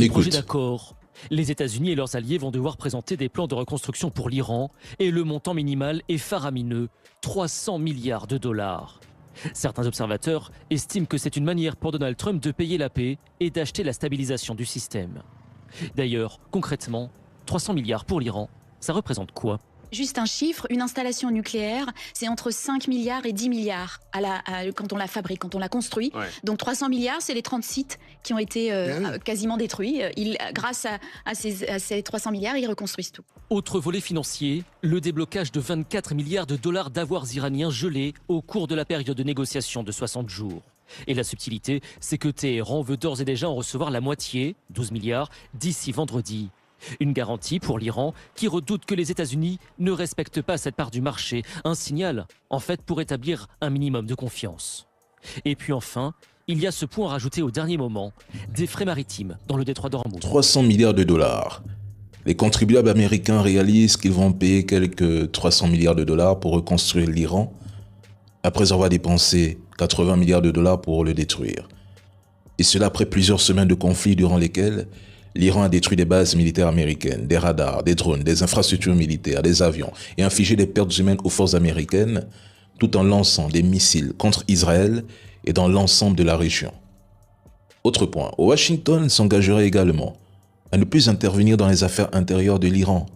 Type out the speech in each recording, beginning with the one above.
projet t'écoute. d'accord. Les États-Unis et leurs alliés vont devoir présenter des plans de reconstruction pour l'Iran et le montant minimal est faramineux, 300 milliards de dollars. Certains observateurs estiment que c'est une manière pour Donald Trump de payer la paix et d'acheter la stabilisation du système. D'ailleurs, concrètement, 300 milliards pour l'Iran, ça représente quoi ? Juste un chiffre, une installation nucléaire, c'est entre 5 milliards et 10 milliards quand on la fabrique, quand on la construit. Ouais. Donc 300 milliards, c'est les 30 sites qui ont été quasiment détruits. Grâce à ces 300 milliards, ils reconstruisent tout. Autre volet financier, le déblocage de 24 milliards de dollars d'avoirs iraniens gelés au cours de la période de négociation de 60 jours. Et la subtilité, c'est que Téhéran veut d'ores et déjà en recevoir la moitié, 12 milliards, d'ici vendredi. Une garantie pour l'Iran qui redoute que les États-Unis ne respectent pas cette part du marché. Un signal, en fait, pour établir un minimum de confiance. Et puis enfin, il y a ce point rajouté au dernier moment, des frais maritimes dans le détroit d'Ormuz. 300 milliards de dollars. Les contribuables américains réalisent qu'ils vont payer quelques 300 milliards de dollars pour reconstruire l'Iran, après avoir dépensé 80 milliards de dollars pour le détruire. Et cela après plusieurs semaines de conflits durant lesquels l'Iran a détruit des bases militaires américaines, des radars, des drones, des infrastructures militaires, des avions et infligé des pertes humaines aux forces américaines tout en lançant des missiles contre Israël et dans l'ensemble de la région. Autre point, Washington s'engagerait également à ne plus intervenir dans les affaires intérieures de l'Iran,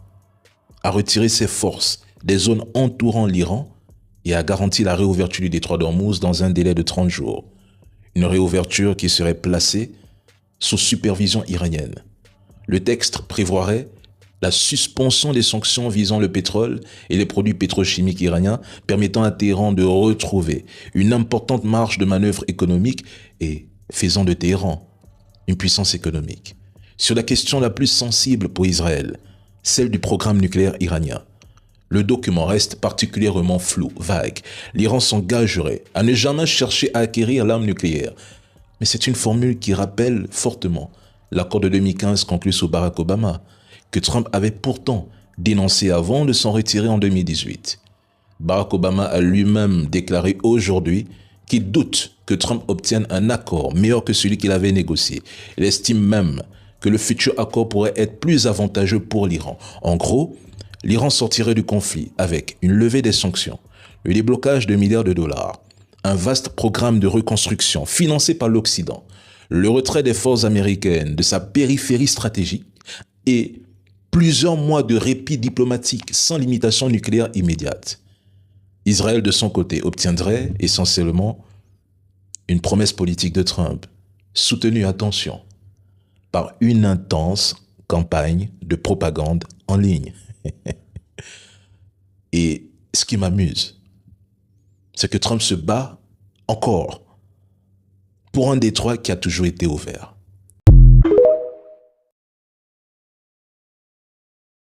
à retirer ses forces des zones entourant l'Iran et à garantir la réouverture du détroit d'Ormuz dans un délai de 30 jours. Une réouverture qui serait placée sous supervision iranienne. Le texte prévoirait la suspension des sanctions visant le pétrole et les produits pétrochimiques iraniens, permettant à Téhéran de retrouver une importante marge de manœuvre économique et faisant de Téhéran une puissance économique. Sur la question la plus sensible pour Israël, celle du programme nucléaire iranien, le document reste particulièrement flou, vague. L'Iran s'engagerait à ne jamais chercher à acquérir l'arme nucléaire. Mais c'est une formule qui rappelle fortement l'accord de 2015 conclu sous Barack Obama, que Trump avait pourtant dénoncé avant de s'en retirer en 2018. Barack Obama a lui-même déclaré aujourd'hui qu'il doute que Trump obtienne un accord meilleur que celui qu'il avait négocié. Il estime même que le futur accord pourrait être plus avantageux pour l'Iran. En gros, l'Iran sortirait du conflit avec une levée des sanctions, le déblocage de milliards de dollars, un vaste programme de reconstruction financé par l'Occident, le retrait des forces américaines de sa périphérie stratégique et plusieurs mois de répit diplomatique sans limitation nucléaire immédiate. Israël, de son côté, obtiendrait essentiellement une promesse politique de Trump, soutenue, attention, par une intense campagne de propagande en ligne. Et ce qui m'amuse, c'est que Trump se bat encore pour un détroit qui a toujours été ouvert.